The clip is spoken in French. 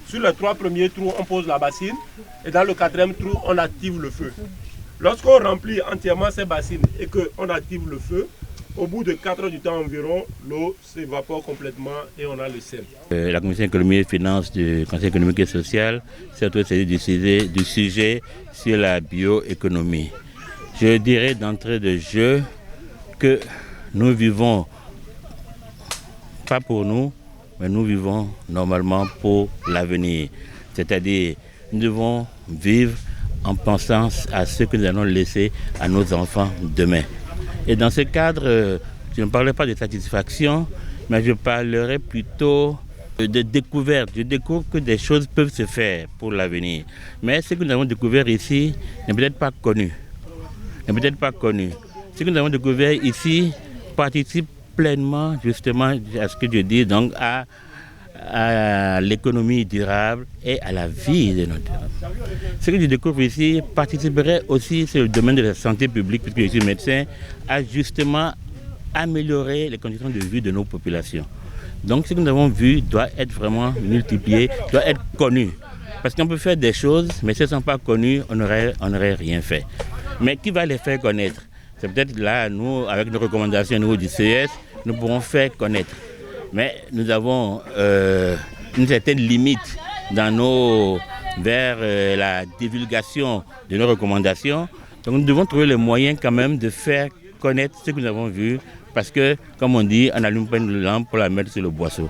Sur les 3 premiers trous, on pose la bassine et dans le 4e trou, on active le feu. Lorsqu'on remplit entièrement ces bassines et qu'on active le feu, au bout de 4 heures du temps environ, l'eau s'évapore complètement et on a le sel. La Commission économie et finances du Conseil économique et social s'est autorisée du sujet sur la bioéconomie. Je dirais d'entrée de jeu que nous vivons, pas pour nous, mais nous vivons normalement pour l'avenir. C'est-à-dire, nous devons vivre en pensant à ce que nous allons laisser à nos enfants demain. Et dans ce cadre, je ne parlerai pas de satisfaction, mais je parlerai plutôt de découverte. Je découvre que des choses peuvent se faire pour l'avenir. Mais ce que nous avons découvert ici n'est peut-être pas connu. Ce que nous avons découvert ici participe pleinement justement à ce que je dis, donc à l'économie durable et à la vie de notre terre. Ce que je découvre ici participerait aussi sur le domaine de la santé publique, puisque je suis médecin, à justement améliorer les conditions de vie de nos populations. Donc ce que nous avons vu doit être vraiment multiplié, doit être connu. Parce qu'on peut faire des choses, mais si elles ne sont pas connues, on n'aurait rien fait. Mais qui va les faire connaître? C'est peut-être là, nous, avec nos recommandations au niveau du CES, nous pourrons faire connaître. Mais nous avons une certaine limite vers la divulgation de nos recommandations. Donc nous devons trouver les moyens quand même de faire connaître ce que nous avons vu. Parce que, comme on dit, on n'allume pas une lampe pour la mettre sur le boisseau.